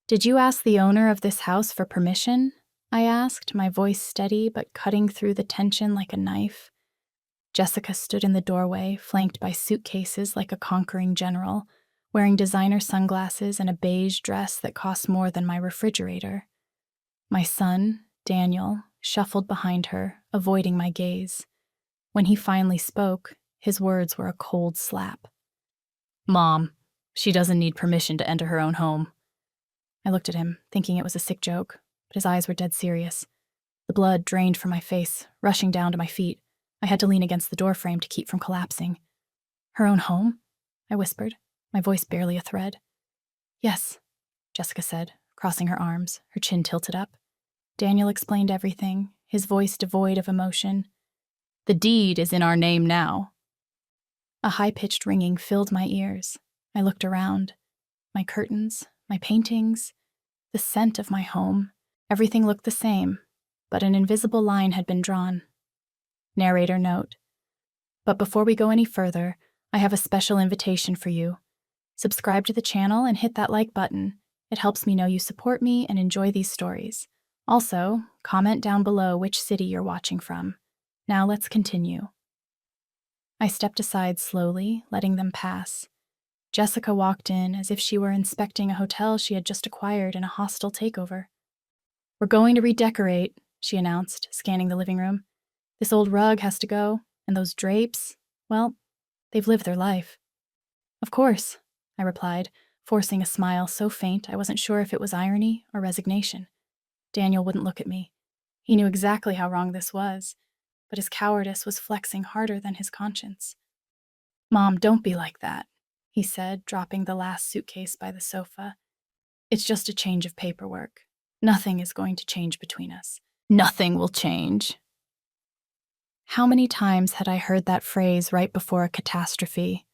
Did you ask the owner of this house for permission? I asked, my voice steady but cutting through the tension like a knife. Jessica stood in the doorway, flanked by suitcases like a conquering general, wearing designer sunglasses and a beige dress that cost more than my refrigerator. My son, Daniel, shuffled behind her, avoiding my gaze. When he finally spoke, his words were a cold slap. "Mom, she doesn't need permission to enter her own home." I looked at him, thinking it was a sick joke, but his eyes were dead serious. The blood drained from my face, rushing down to my feet. I had to lean against the doorframe to keep from collapsing. "Her own home?" I whispered, my voice barely a thread. "Yes," Jessica said, crossing her arms, her chin tilted up. Daniel explained everything, his voice devoid of emotion. "The deed is in our name now." A high-pitched ringing filled my ears. I looked around. My curtains, my paintings, the scent of my home, everything looked the same, but an invisible line had been drawn. Narrator note. But before we go any further, I have a special invitation for you. Subscribe to the channel and hit that like button. It helps me know you support me and enjoy these stories. Also, comment down below which city you're watching from. Now let's continue. I stepped aside slowly, letting them pass. Jessica walked in as if she were inspecting a hotel she had just acquired in a hostile takeover. "We're going to redecorate," she announced, scanning the living room. "This old rug has to go, and those drapes, well, they've lived their life." "Of course," I replied, forcing a smile so faint I wasn't sure if it was irony or resignation. Daniel wouldn't look at me. He knew exactly how wrong this was, but his cowardice was flexing harder than his conscience. "Mom, don't be like that," he said, dropping the last suitcase by the sofa. "It's just a change of paperwork. Nothing is going to change between us." "Nothing will change." How many times had I heard that phrase right before a catastrophe?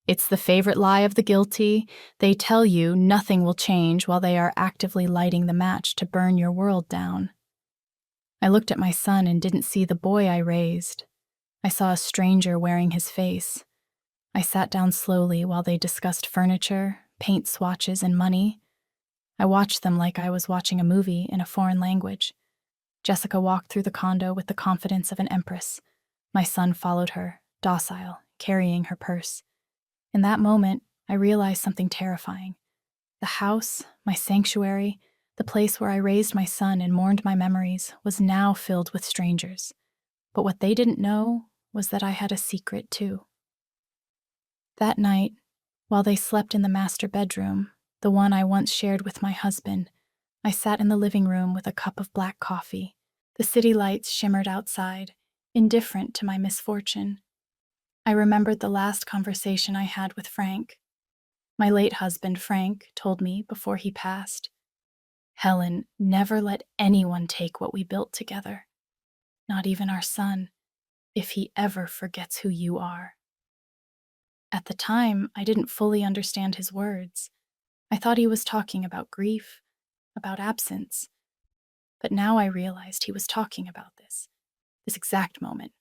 It's the favorite lie of the guilty. They tell you nothing will change while they are actively lighting the match to burn your world down. I looked at my son and didn't see the boy I raised. I saw a stranger wearing his face. I sat down slowly while they discussed furniture, paint swatches, and money. I watched them like I was watching a movie in a foreign language. Jessica walked through the condo with the confidence of an empress. My son followed her, docile, carrying her purse. In that moment, I realized something terrifying. The house, my sanctuary, the place where I raised my son and mourned my memories, was now filled with strangers. But what they didn't know was that I had a secret too. That night, while they slept in the master bedroom, the one I once shared with my husband, I sat in the living room with a cup of black coffee. The city lights shimmered outside, indifferent to my misfortune. I remembered the last conversation I had with Frank. My late husband, Frank, told me before he passed, "Helen, never let anyone take what we built together. Not even our son, if he ever forgets who you are." At the time, I didn't fully understand his words. I thought he was talking about grief, about absence. But now I realized he was talking about this exact moment.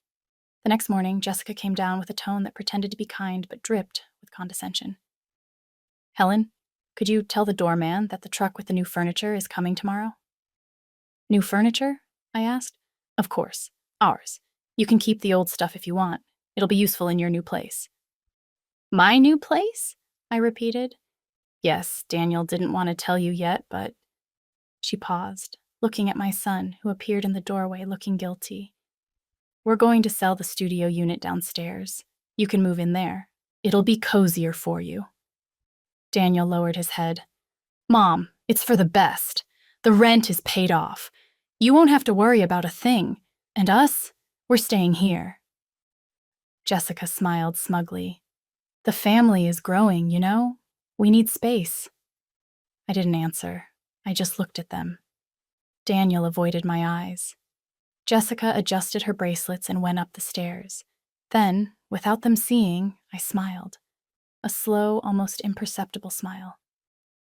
The next morning, Jessica came down with a tone that pretended to be kind but dripped with condescension. "Helen, could you tell the doorman that the truck with the new furniture is coming tomorrow?" "New furniture?" I asked. "Of course, ours. You can keep the old stuff if you want. It'll be useful in your new place." "My new place?" I repeated. "Yes, Daniel didn't want to tell you yet, but..." She paused, looking at my son, who appeared in the doorway looking guilty. "We're going to sell the studio unit downstairs. You can move in there. It'll be cozier for you." Daniel lowered his head. "Mom, it's for the best. The rent is paid off. You won't have to worry about a thing. And us, we're staying here." Jessica smiled smugly. "The family is growing, you know? We need space." I didn't answer. I just looked at them. Daniel avoided my eyes. Jessica adjusted her bracelets and went up the stairs. Then, without them seeing, I smiled. A slow, almost imperceptible smile.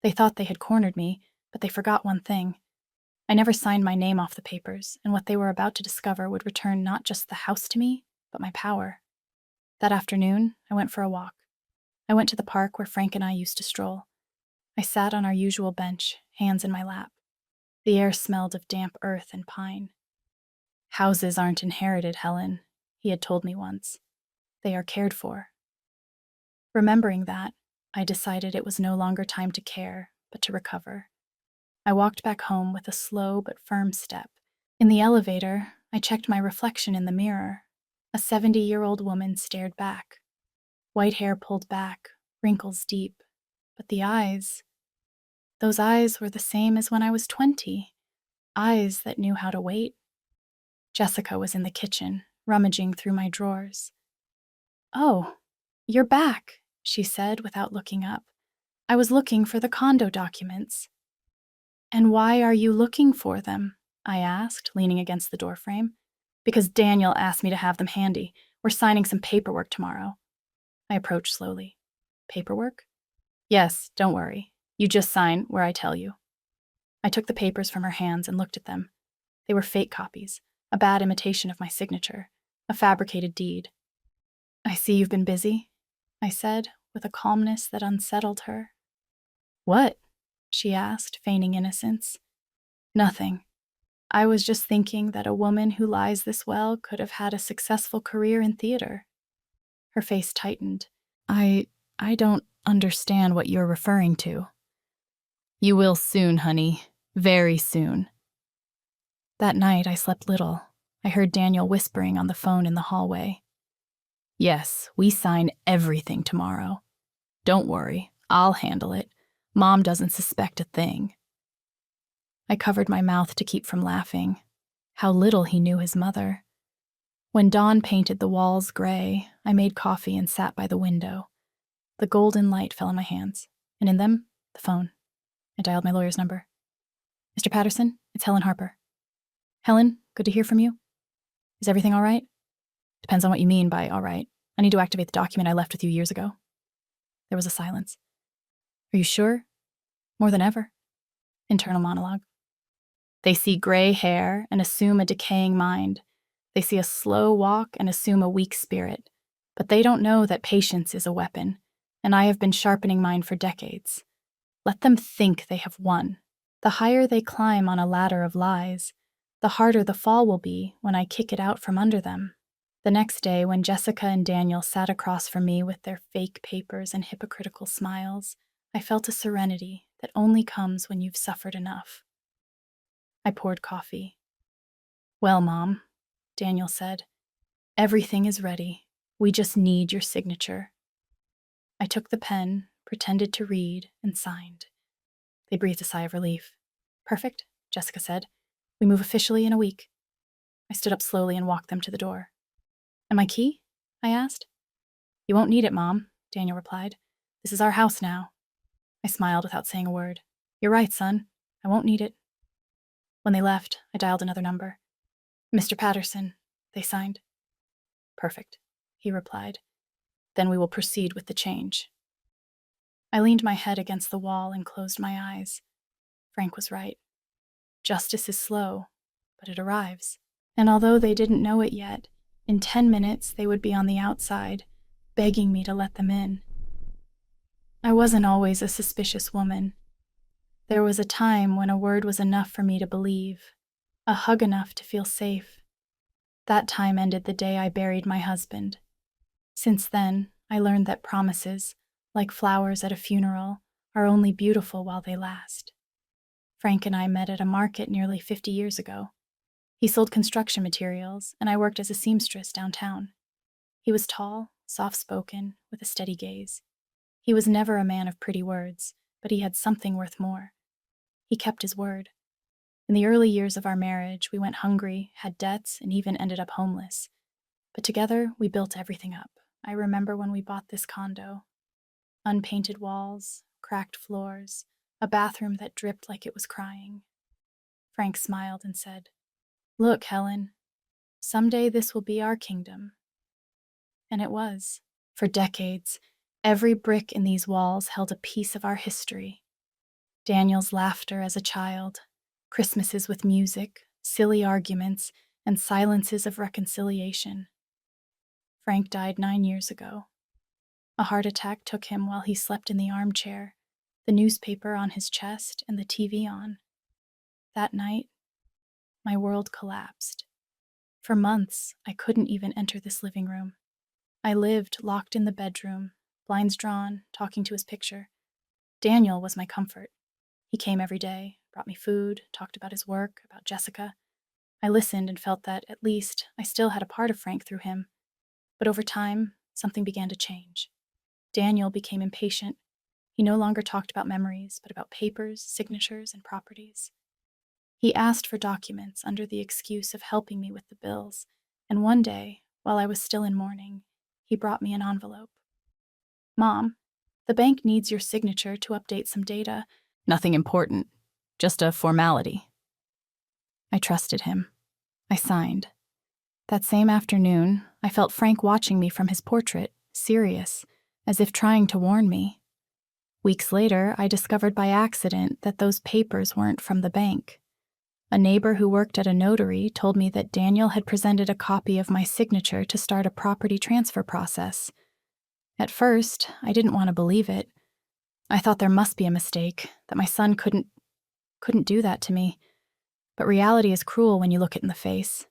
They thought they had cornered me, but they forgot one thing. I never signed my name off the papers, and what they were about to discover would return not just the house to me, but my power. That afternoon, I went for a walk. I went to the park where Frank and I used to stroll. I sat on our usual bench, hands in my lap. The air smelled of damp earth and pine. Houses aren't inherited, Helen, he had told me once. They are cared for. Remembering that, I decided it was no longer time to care, but to recover. I walked back home with a slow but firm step. In the elevator, I checked my reflection in the mirror. A 70-year-old woman stared back. White hair pulled back, wrinkles deep. But the eyes, those eyes were the same as when I was 20. Eyes that knew how to wait. Jessica was in the kitchen, rummaging through my drawers. "Oh, you're back," she said without looking up. "I was looking for the condo documents." "And why are you looking for them?" I asked, leaning against the doorframe. "Because Daniel asked me to have them handy. We're signing some paperwork tomorrow." I approached slowly. "Paperwork?" "Yes, don't worry. You just sign where I tell you." I took the papers from her hands and looked at them. They were fake copies, a bad imitation of my signature, a fabricated deed. "I see you've been busy," I said, with a calmness that unsettled her. "What?" she asked, feigning innocence. "Nothing. I was just thinking that a woman who lies this well could have had a successful career in theater." Her face tightened. I don't understand what you're referring to." "You will soon, honey. Very soon." That night, I slept little. I heard Daniel whispering on the phone in the hallway. "Yes, we sign everything tomorrow. Don't worry, I'll handle it. Mom doesn't suspect a thing." I covered my mouth to keep from laughing. How little he knew his mother. When dawn painted the walls gray, I made coffee and sat by the window. The golden light fell in my hands, and in them, the phone. I dialed my lawyer's number. "Mr. Patterson, it's Helen Harper." "Helen, good to hear from you. Is everything all right?" "Depends on what you mean by all right. I need to activate the document I left with you years ago." There was a silence. "Are you sure?" "More than ever." Internal monologue. "They see gray hair and assume a decaying mind. They see a slow walk and assume a weak spirit. But they don't know that patience is a weapon, and I have been sharpening mine for decades. Let them think they have won. The higher they climb on a ladder of lies, the harder the fall will be when I kick it out from under them." The next day, when Jessica and Daniel sat across from me with their fake papers and hypocritical smiles, I felt a serenity that only comes when you've suffered enough. I poured coffee. "Well, Mom," Daniel said, "everything is ready. We just need your signature." I took the pen, pretended to read, and signed. They breathed a sigh of relief. "Perfect," Jessica said. "We move officially in a week." I stood up slowly and walked them to the door. "And my key?" I asked. "You won't need it, Mom," Daniel replied. "This is our house now." I smiled without saying a word. "You're right, son. I won't need it." When they left, I dialed another number. "Mr. Patterson," they signed. "Perfect," he replied. "Then we will proceed with the change." I leaned my head against the wall and closed my eyes. Frank was right. Justice is slow, but it arrives. And although they didn't know it yet, in 10 minutes they would be on the outside, begging me to let them in. I wasn't always a suspicious woman. There was a time when a word was enough for me to believe, a hug enough to feel safe. That time ended the day I buried my husband. Since then, I learned that promises, like flowers at a funeral, are only beautiful while they last. Frank and I met at a market nearly 50 years ago. He sold construction materials, and I worked as a seamstress downtown. He was tall, soft-spoken, with a steady gaze. He was never a man of pretty words, but he had something worth more. He kept his word. In the early years of our marriage, we went hungry, had debts, and even ended up homeless. But together, we built everything up. I remember when we bought this condo. Unpainted walls, cracked floors, a bathroom that dripped like it was crying. Frank smiled and said, "Look, Helen, someday this will be our kingdom." And it was. For decades, every brick in these walls held a piece of our history. Daniel's laughter as a child, Christmases with music, silly arguments, and silences of reconciliation. Frank died 9 years ago. A heart attack took him while he slept in the armchair. the newspaper on his chest and the TV on. That night, my world collapsed. For months, I couldn't even enter this living room. I lived locked in the bedroom, blinds drawn, talking to his picture. Daniel was my comfort. He came every day, brought me food, talked about his work, about Jessica. I listened and felt that, at least, I still had a part of Frank through him. But over time, something began to change. Daniel became impatient. He no longer talked about memories, but about papers, signatures, and properties. He asked for documents under the excuse of helping me with the bills, and one day, while I was still in mourning, he brought me an envelope. "Mom, the bank needs your signature to update some data." "Nothing important, just a formality." I trusted him. I signed. That same afternoon, I felt Frank watching me from his portrait, serious, as if trying to warn me. Weeks later, I discovered by accident that those papers weren't from the bank. A neighbor who worked at a notary told me that Daniel had presented a copy of my signature to start a property transfer process. At first, I didn't want to believe it. I thought there must be a mistake, that my son couldn't do that to me. But reality is cruel when you look it in the face.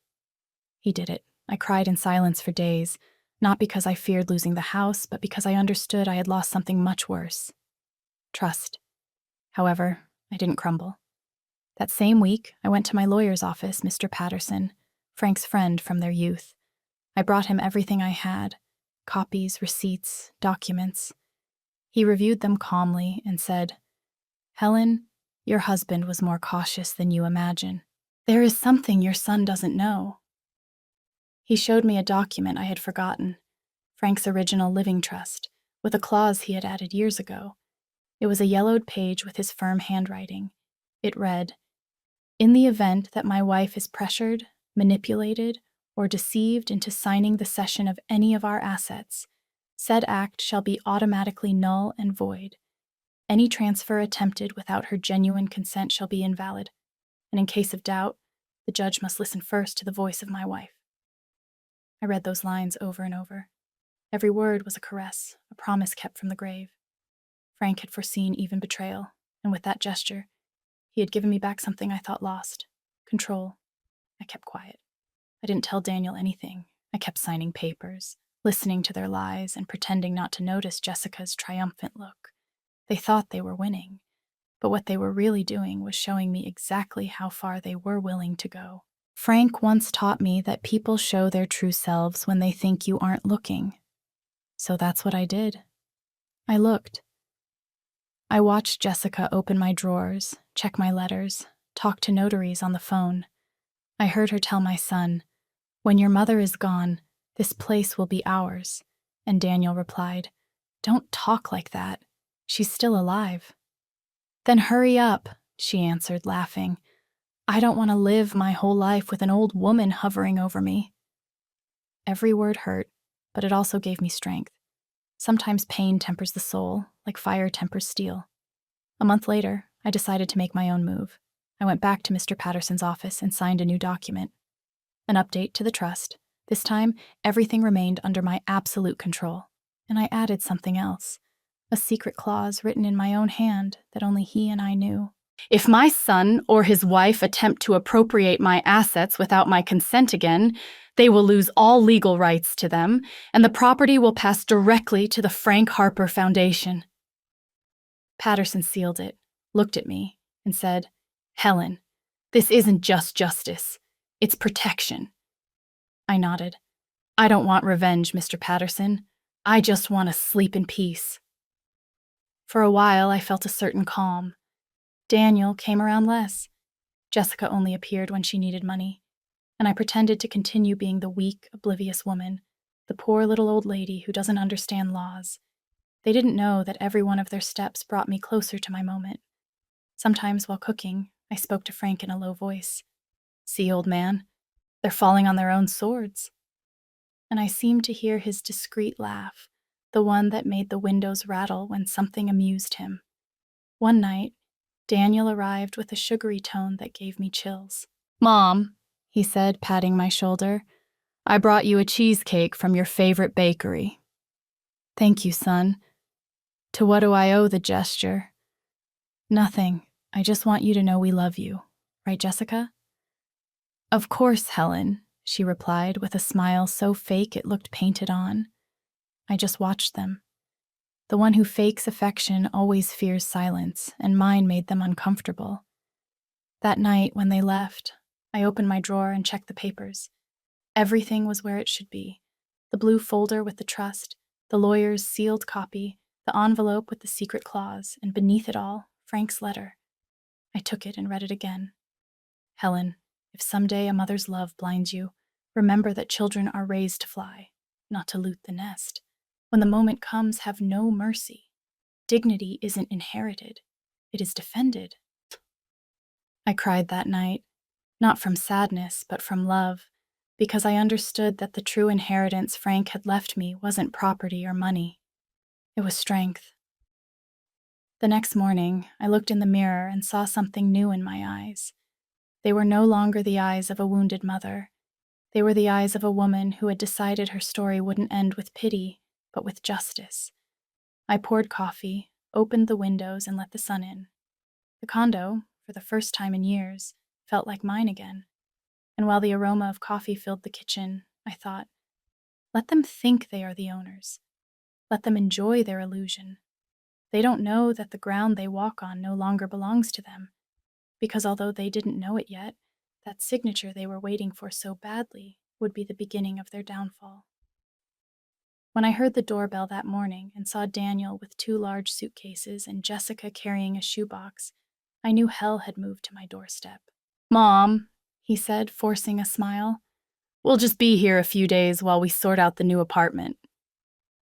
He did it. I cried in silence for days, not because I feared losing the house, but because I understood I had lost something much worse. Trust. However, I didn't crumble. That same week, I went to my lawyer's office, Mr. Patterson, Frank's friend from their youth. I brought him everything I had: copies, receipts, documents. He reviewed them calmly and said, "Helen, your husband was more cautious than you imagine. There is something your son doesn't know." He showed me a document I had forgotten, Frank's original living trust, with a clause he had added years ago. It was a yellowed page with his firm handwriting. It read, "In the event that my wife is pressured, manipulated, or deceived into signing the cession of any of our assets, said act shall be automatically null and void. Any transfer attempted without her genuine consent shall be invalid, and in case of doubt, the judge must listen first to the voice of my wife." I read those lines over and over. Every word was a caress, a promise kept from the grave. Frank had foreseen even betrayal, and with that gesture, he had given me back something I thought lost: control. I kept quiet. I didn't tell Daniel anything. I kept signing papers, listening to their lies, and pretending not to notice Jessica's triumphant look. They thought they were winning, but what they were really doing was showing me exactly how far they were willing to go. Frank once taught me that people show their true selves when they think you aren't looking. So that's what I did. I looked. I watched Jessica open my drawers, check my letters, talk to notaries on the phone. I heard her tell my son, "When your mother is gone, this place will be ours." And Daniel replied, "Don't talk like that. She's still alive." "Then hurry up," she answered, laughing. "I don't want to live my whole life with an old woman hovering over me." Every word hurt, but it also gave me strength. Sometimes pain tempers the soul, like fire tempers steel. A month later, I decided to make my own move. I went back to Mr. Patterson's office and signed a new document. An update to the trust. This time, everything remained under my absolute control. And I added something else. A secret clause written in my own hand that only he and I knew. "If my son or his wife attempt to appropriate my assets without my consent again, they will lose all legal rights to them, and the property will pass directly to the Frank Harper Foundation." Patterson sealed it, looked at me, and said, "Helen, this isn't just justice. It's protection." I nodded. "I don't want revenge, Mr. Patterson. I just want to sleep in peace." For a while, I felt a certain calm. Daniel came around less. Jessica only appeared when she needed money, and I pretended to continue being the weak, oblivious woman, the poor little old lady who doesn't understand laws. They didn't know that every one of their steps brought me closer to my moment. Sometimes while cooking, I spoke to Frank in a low voice. "See, old man, they're falling on their own swords." And I seemed to hear his discreet laugh, the one that made the windows rattle when something amused him. One night, Daniel arrived with a sugary tone that gave me chills. "Mom," he said, patting my shoulder, "I brought you a cheesecake from your favorite bakery." "Thank you, son. To what do I owe the gesture?" Nothing. I just want you to know we love you. Right, Jessica? Of course, Helen, she replied with a smile so fake it looked painted on. I just watched them. The one who fakes affection always fears silence, and mine made them uncomfortable. That night, when they left, I opened my drawer and checked the papers. Everything was where it should be. The blue folder with the trust, the lawyer's sealed copy, the envelope with the secret clause, and beneath it all, Frank's letter. I took it and read it again. Helen, if someday a mother's love blinds you, remember that children are raised to fly, not to loot the nest. When the moment comes, have no mercy. Dignity isn't inherited, it is defended. I cried that night, not from sadness, but from love, because I understood that the true inheritance Frank had left me wasn't property or money. It was strength. The next morning, I looked in the mirror and saw something new in my eyes. They were no longer the eyes of a wounded mother. They were the eyes of a woman who had decided her story wouldn't end with pity, but with justice. I poured coffee, opened the windows, and let the sun in. The condo, for the first time in years, felt like mine again. And while the aroma of coffee filled the kitchen, I thought, let them think they are the owners. Let them enjoy their illusion. They don't know that the ground they walk on no longer belongs to them, because although they didn't know it yet, that signature they were waiting for so badly would be the beginning of their downfall. When I heard the doorbell that morning and saw Daniel with 2 large suitcases and Jessica carrying a shoebox, I knew hell had moved to my doorstep. "Mom," he said, forcing a smile, "we'll just be here a few days while we sort out the new apartment."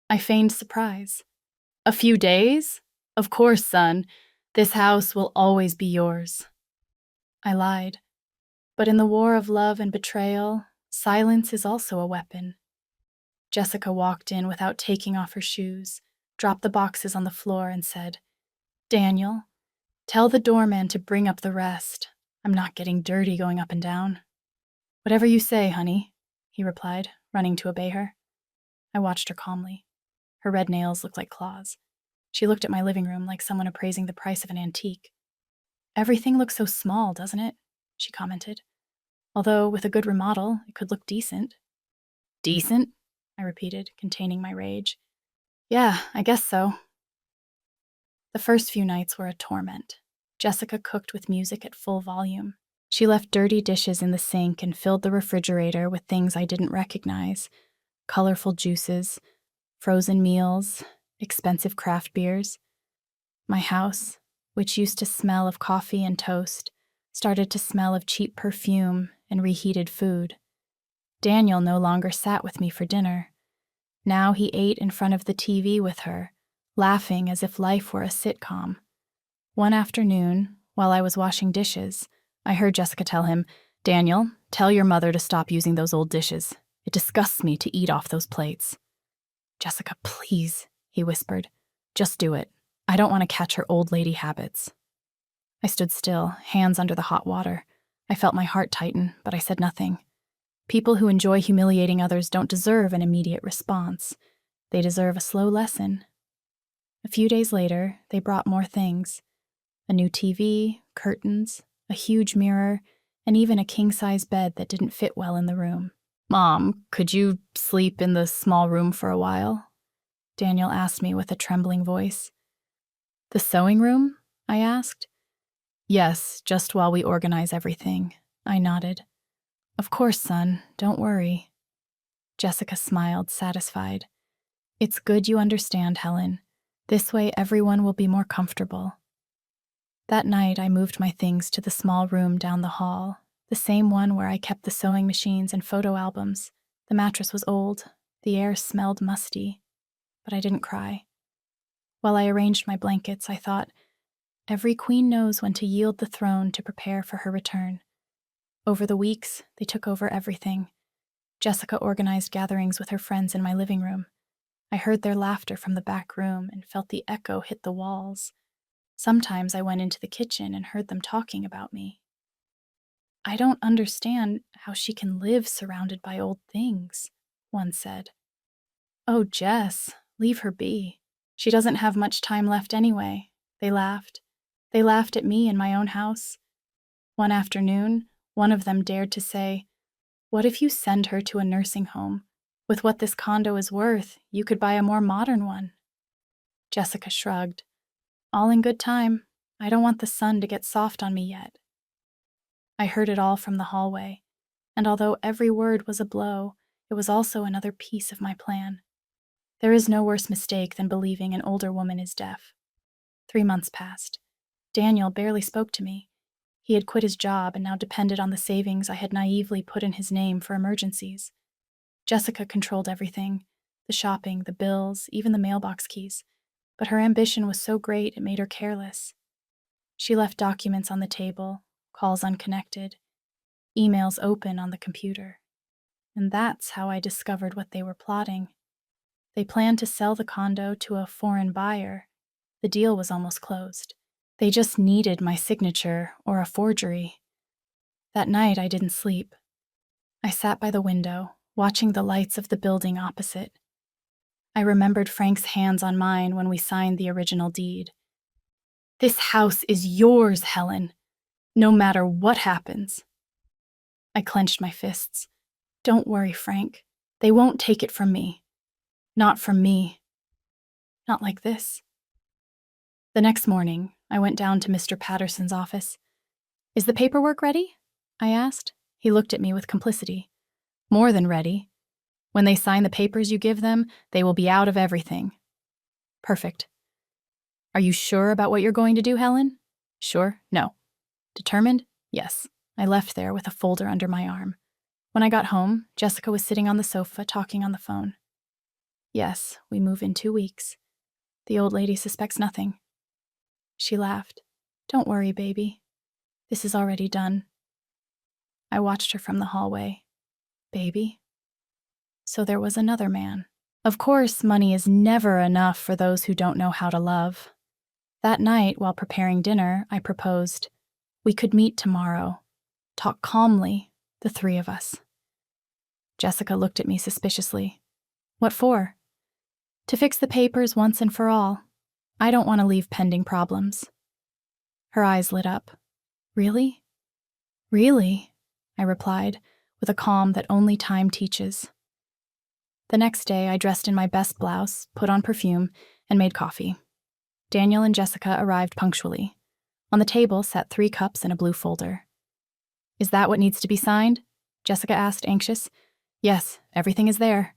I feigned surprise. "A few days? Of course, son. This house will always be yours." I lied. But in the war of love and betrayal, silence is also a weapon. Jessica walked in without taking off her shoes, dropped the boxes on the floor, and said, "Daniel, tell the doorman to bring up the rest. I'm not getting dirty going up and down." "Whatever you say, honey," he replied, running to obey her. I watched her calmly. Her red nails looked like claws. She looked at my living room like someone appraising the price of an antique. "Everything looks so small, doesn't it?" she commented. "Although, with a good remodel, it could look decent." "Decent?" I repeated, containing my rage. "Yeah, I guess so." The first few nights were a torment. Jessica cooked with music at full volume. She left dirty dishes in the sink and filled the refrigerator with things I didn't recognize: colorful juices, frozen meals, expensive craft beers. My house, which used to smell of coffee and toast, started to smell of cheap perfume and reheated food. Daniel no longer sat with me for dinner. Now he ate in front of the TV with her, laughing as if life were a sitcom. One afternoon, while I was washing dishes, I heard Jessica tell him, "Daniel, tell your mother to stop using those old dishes. It disgusts me to eat off those plates." "Jessica, please," he whispered. "Just do it. I don't want to catch her old lady habits." I stood still, hands under the hot water. I felt my heart tighten, but I said nothing. People who enjoy humiliating others don't deserve an immediate response. They deserve a slow lesson. A few days later, they brought more things: a new TV, curtains, a huge mirror, and even a king-size bed that didn't fit well in the room. "Mom, could you sleep in the small room for a while?" Daniel asked me with a trembling voice. "The sewing room?" I asked. "Yes, just while we organize everything," I nodded. "Of course, son, don't worry." Jessica smiled, satisfied. "It's good you understand, Helen. This way everyone will be more comfortable." That night, I moved my things to the small room down the hall, the same one where I kept the sewing machines and photo albums. The mattress was old, the air smelled musty, but I didn't cry. While I arranged my blankets, I thought, every queen knows when to yield the throne to prepare for her return. Over the weeks, they took over everything. Jessica organized gatherings with her friends in my living room. I heard their laughter from the back room and felt the echo hit the walls. Sometimes I went into the kitchen and heard them talking about me. "I don't understand how she can live surrounded by old things," one said. "Oh, Jess, leave her be. She doesn't have much time left anyway," they laughed. They laughed at me in my own house. One afternoon, one of them dared to say, "What if you send her to a nursing home? With what this condo is worth, you could buy a more modern one." Jessica shrugged. "All in good time. I don't want the sun to get soft on me yet." I heard it all from the hallway, and although every word was a blow, it was also another piece of my plan. There is no worse mistake than believing an older woman is deaf. 3 months passed. Daniel barely spoke to me. He had quit his job and now depended on the savings I had naively put in his name for emergencies. Jessica controlled everything, the shopping, the bills, even the mailbox keys, but her ambition was so great it made her careless. She left documents on the table, calls unconnected, emails open on the computer. And that's how I discovered what they were plotting. They planned to sell the condo to a foreign buyer. The deal was almost closed. They just needed my signature or a forgery. That night, I didn't sleep. I sat by the window, watching the lights of the building opposite. I remembered Frank's hands on mine when we signed the original deed. "This house is yours, Helen, no matter what happens." I clenched my fists. "Don't worry, Frank. They won't take it from me. Not from me. Not like this." The next morning, I went down to Mr. Patterson's office. "Is the paperwork ready?" I asked. He looked at me with complicity. "More than ready. When they sign the papers you give them, they will be out of everything." "Perfect." "Are you sure about what you're going to do, Helen?" "Sure? No." "Determined?" "Yes." I left there with a folder under my arm. When I got home, Jessica was sitting on the sofa talking on the phone. "Yes, we move in 2 weeks. The old lady suspects nothing." She laughed. "Don't worry, baby. This is already done." I watched her from the hallway. Baby? So there was another man. Of course, money is never enough for those who don't know how to love. That night, while preparing dinner, I proposed, we could meet tomorrow. Talk calmly, the 3 of us. Jessica looked at me suspiciously. "What for?" "To fix the papers once and for all. I don't want to leave pending problems." Her eyes lit up. "Really?" "Really," I replied, with a calm that only time teaches. The next day, I dressed in my best blouse, put on perfume, and made coffee. Daniel and Jessica arrived punctually. On the table sat 3 cups and a blue folder. "Is that what needs to be signed?" Jessica asked, anxious. "Yes, everything is there."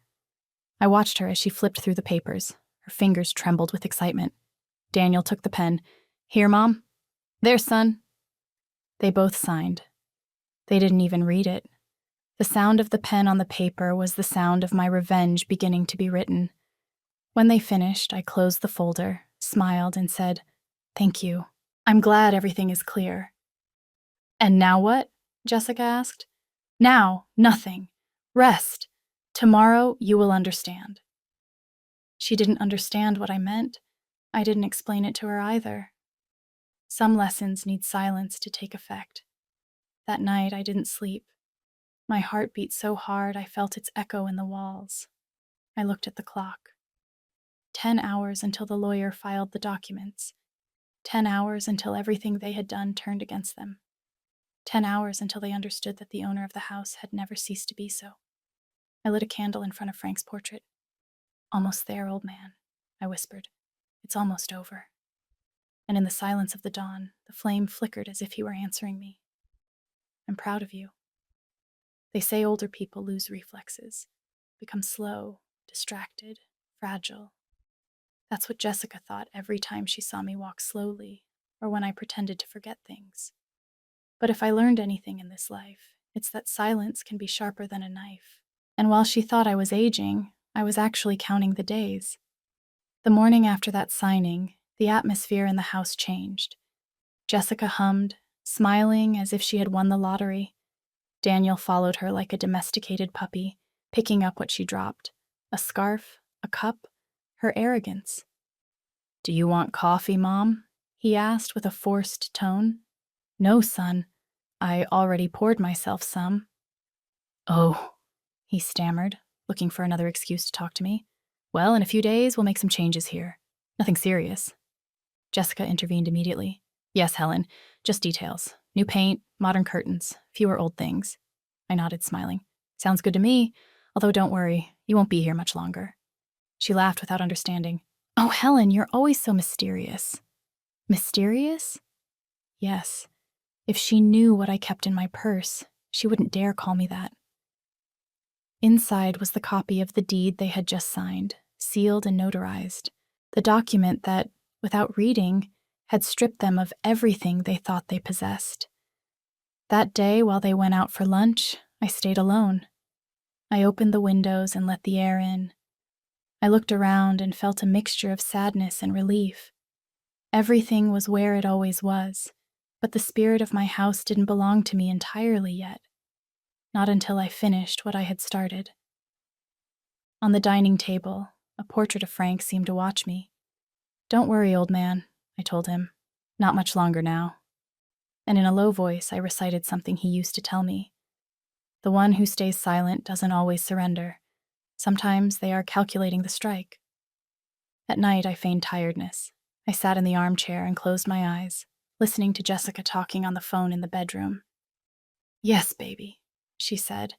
I watched her as she flipped through the papers. Her fingers trembled with excitement. Daniel took the pen. "Here, Mom." "There, son." They both signed. They didn't even read it. The sound of the pen on the paper was the sound of my revenge beginning to be written. When they finished, I closed the folder, smiled, and said, "Thank you. I'm glad everything is clear." "And now what?" Jessica asked. "Now, nothing. Rest. Tomorrow you will understand." She didn't understand what I meant. I didn't explain it to her either. Some lessons need silence to take effect. That night I didn't sleep. My heart beat so hard I felt its echo in the walls. I looked at the clock. 10 hours until the lawyer filed the documents. 10 hours until everything they had done turned against them. 10 hours until they understood that the owner of the house had never ceased to be so. I lit a candle in front of Frank's portrait. "Almost there, old man," I whispered. "It's almost over." And in the silence of the dawn, the flame flickered as if he were answering me. "I'm proud of you." They say older people lose reflexes, become slow, distracted, fragile. That's what Jessica thought every time she saw me walk slowly, or when I pretended to forget things. But if I learned anything in this life, it's that silence can be sharper than a knife. And while she thought I was aging, I was actually counting the days. The morning after that signing, the atmosphere in the house changed. Jessica hummed, smiling as if she had won the lottery. Daniel followed her like a domesticated puppy, picking up what she dropped. A scarf, a cup, her arrogance. "Do you want coffee, Mom?" he asked with a forced tone. "No, son. I already poured myself some." "Oh," he stammered, looking for another excuse to talk to me. "Well, in a few days, we'll make some changes here. Nothing serious." Jessica intervened immediately. Yes, Helen, just details. New paint, modern curtains, fewer old things. I nodded, smiling. Sounds good to me, although don't worry, you won't be here much longer. She laughed without understanding. Oh, Helen, you're always so mysterious. Mysterious? Yes. If she knew what I kept in my purse, she wouldn't dare call me that. Inside was the copy of the deed they had just signed, sealed and notarized. The document that, without reading, had stripped them of everything they thought they possessed. That day, while they went out for lunch, I stayed alone. I opened the windows and let the air in. I looked around and felt a mixture of sadness and relief. Everything was where it always was, but the spirit of my house didn't belong to me entirely yet. Not until I finished what I had started. On the dining table, a portrait of Frank seemed to watch me. Don't worry, old man, I told him. Not much longer now. And in a low voice, I recited something he used to tell me. The one who stays silent doesn't always surrender. Sometimes they are calculating the strike. At night, I feigned tiredness. I sat in the armchair and closed my eyes, listening to Jessica talking on the phone in the bedroom. Yes, baby, she said.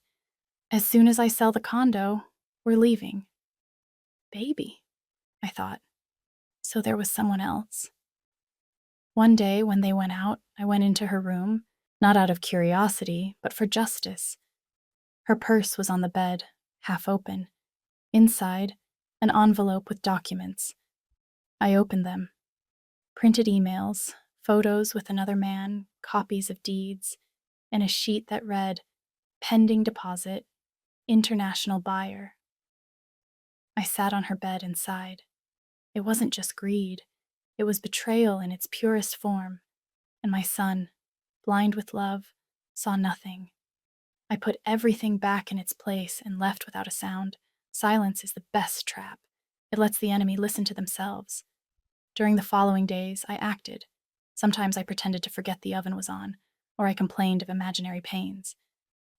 As soon as I sell the condo, we're leaving. Baby, I thought. So there was someone else. One day, when they went out, I went into her room, not out of curiosity, but for justice. Her purse was on the bed, half open. Inside, an envelope with documents. I opened them. Printed emails, photos with another man, copies of deeds, and a sheet that read, "Pending deposit, international buyer." I sat on her bed and sighed. It wasn't just greed. It was betrayal in its purest form. And my son, blind with love, saw nothing. I put everything back in its place and left without a sound. Silence is the best trap. It lets the enemy listen to themselves. During the following days, I acted. Sometimes I pretended to forget the oven was on, or I complained of imaginary pains.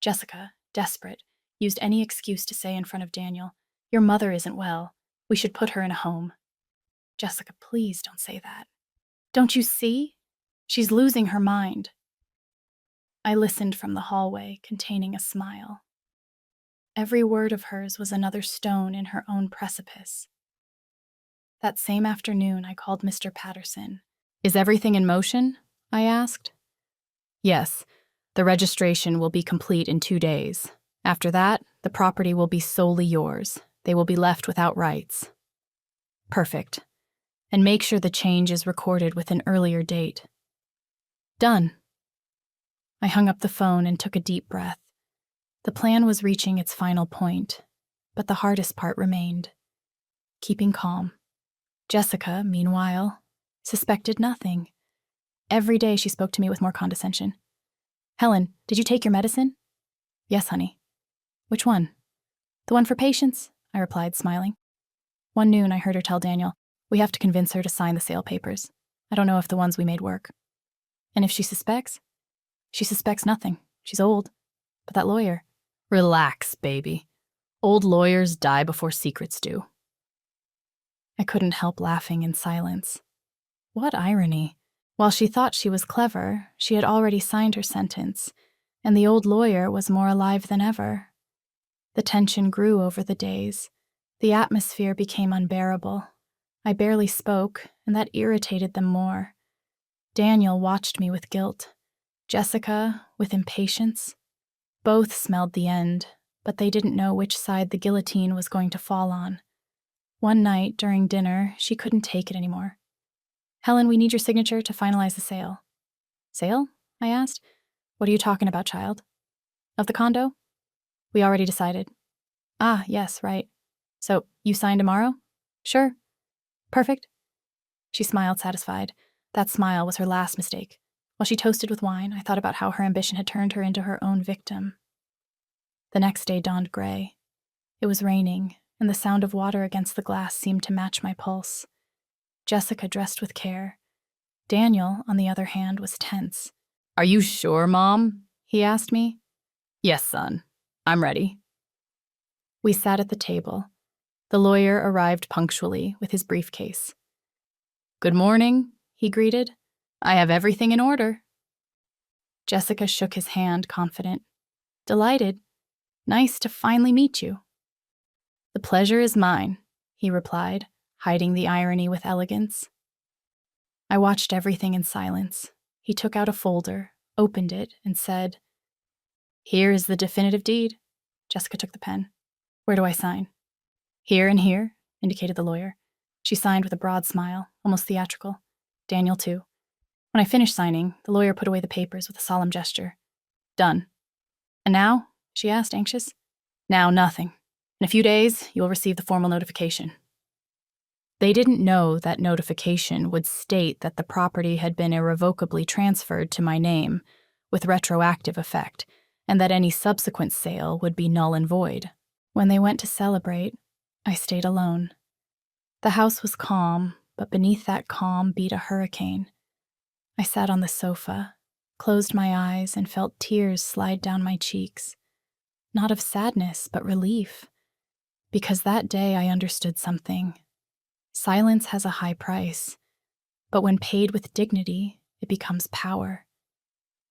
Jessica, desperate, used any excuse to say in front of Daniel, "Your mother isn't well. We should put her in a home." Jessica, please don't say that. Don't you see? She's losing her mind. I listened from the hallway, containing a smile. Every word of hers was another stone in her own precipice. That same afternoon, I called Mr. Patterson. Is everything in motion? I asked. Yes, the registration will be complete in 2 days. After that, the property will be solely yours. They will be left without rights. Perfect. And make sure the change is recorded with an earlier date. Done. I hung up the phone and took a deep breath. The plan was reaching its final point, but the hardest part remained. Keeping calm. Jessica, meanwhile, suspected nothing. Every day she spoke to me with more condescension. Helen, did you take your medicine? Yes, honey. Which one? The one for patients, I replied, smiling. One noon, I heard her tell Daniel, we have to convince her to sign the sale papers. I don't know if the ones we made work. And if she suspects? She suspects nothing. She's old. But that lawyer. Relax, baby. Old lawyers die before secrets do. I couldn't help laughing in silence. What irony. While she thought she was clever, she had already signed her sentence, and the old lawyer was more alive than ever. The tension grew over the days. The atmosphere became unbearable. I barely spoke, and that irritated them more. Daniel watched me with guilt. Jessica, with impatience. Both smelled the end, but they didn't know which side the guillotine was going to fall on. One night, during dinner, she couldn't take it anymore. Helen, we need your signature to finalize the sale. Sale? I asked. What are you talking about, child? Of the condo? We already decided. Ah, yes, right. So, you sign tomorrow? Sure. Perfect. She smiled, satisfied. That smile was her last mistake. While she toasted with wine, I thought about how her ambition had turned her into her own victim. The next day dawned gray. It was raining, and the sound of water against the glass seemed to match my pulse. Jessica dressed with care. Daniel, on the other hand, was tense. Are you sure, Mom? He asked me. Yes, son. I'm ready. We sat at the table. The lawyer arrived punctually with his briefcase. Good morning, he greeted. I have everything in order. Jessica shook his hand, confident. Delighted. Nice to finally meet you. The pleasure is mine, he replied, hiding the irony with elegance. I watched everything in silence. He took out a folder, opened it, and said, Here is the definitive deed. Jessica took the pen. Where do I sign? Here and here, indicated the lawyer. She signed with a broad smile, almost theatrical. Daniel, too. When I finished signing, the lawyer put away the papers with a solemn gesture. Done. And now? She asked, anxious. Now, nothing. In a few days, you will receive the formal notification. They didn't know that notification would state that the property had been irrevocably transferred to my name, with retroactive effect, and that any subsequent sale would be null and void. When they went to celebrate, I stayed alone. The house was calm, but beneath that calm beat a hurricane. I sat on the sofa, closed my eyes, and felt tears slide down my cheeks. Not of sadness, but relief. Because that day I understood something. Silence has a high price, but when paid with dignity, it becomes power.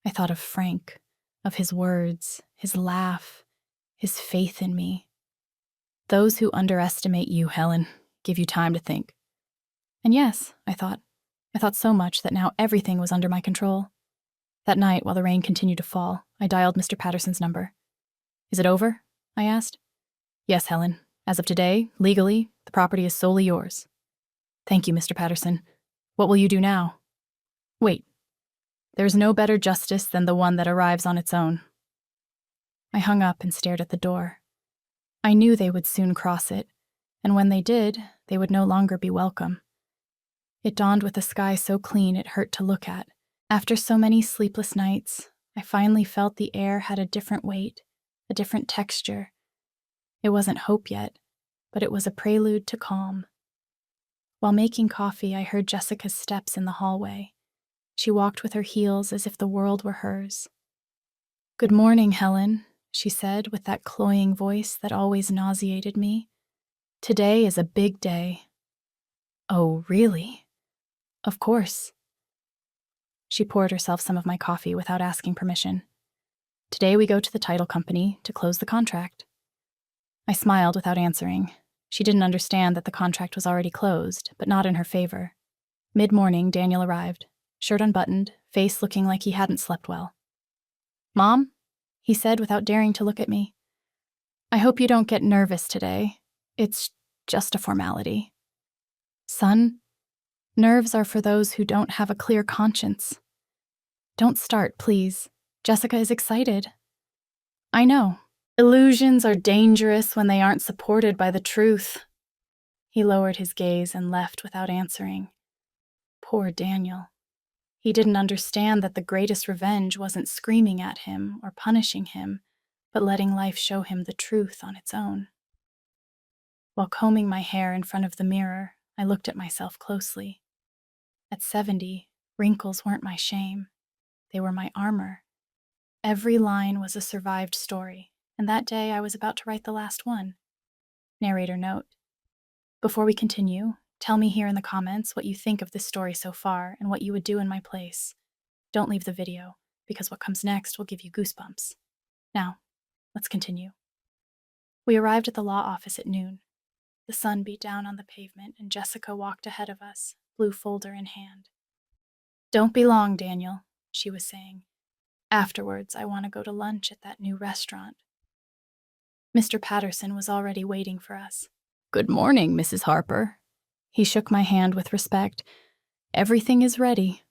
I thought of Frank, of his words, his laugh, his faith in me. Those who underestimate you, Helen, give you time to think. And yes, I thought so much that now everything was under my control. That night, while the rain continued to fall, I dialed Mr. Patterson's number. Is it over? I asked. Yes, Helen. As of today, legally, the property is solely yours. Thank you, Mr. Patterson. What will you do now? Wait. There is no better justice than the one that arrives on its own. I hung up and stared at the door. I knew they would soon cross it, and when they did, they would no longer be welcome. It dawned with a sky so clean it hurt to look at. After so many sleepless nights, I finally felt the air had a different weight, a different texture. It wasn't hope yet, but it was a prelude to calm. While making coffee, I heard Jessica's steps in the hallway. She walked with her heels as if the world were hers. Good morning, Helen, she said with that cloying voice that always nauseated me. Today is a big day. Oh, really? Of course. She poured herself some of my coffee without asking permission. Today we go to the title company to close the contract. I smiled without answering. She didn't understand that the contract was already closed, but not in her favor. Mid-morning, Daniel arrived, shirt unbuttoned, face looking like he hadn't slept well. Mom? He said without daring to look at me. I hope you don't get nervous today. It's just a formality. Son? Nerves are for those who don't have a clear conscience. Don't start, please. Jessica is excited. I know. Illusions are dangerous when they aren't supported by the truth. He lowered his gaze and left without answering. Poor Daniel. He didn't understand that the greatest revenge wasn't screaming at him or punishing him, but letting life show him the truth on its own. While combing my hair in front of the mirror, I looked at myself closely. At 70, wrinkles weren't my shame. They were my armor. Every line was a survived story, and that day I was about to write the last one. Narrator note. Before we continue, tell me here in the comments what you think of this story so far and what you would do in my place. Don't leave the video, because what comes next will give you goosebumps. Now, let's continue. We arrived at the law office at noon. The sun beat down on the pavement, and Jessica walked ahead of us, blue folder in hand. Don't be long, Daniel, she was saying. Afterwards, I want to go to lunch at that new restaurant. Mr. Patterson was already waiting for us. Good morning, Mrs. Harper. He shook my hand with respect. Everything is ready.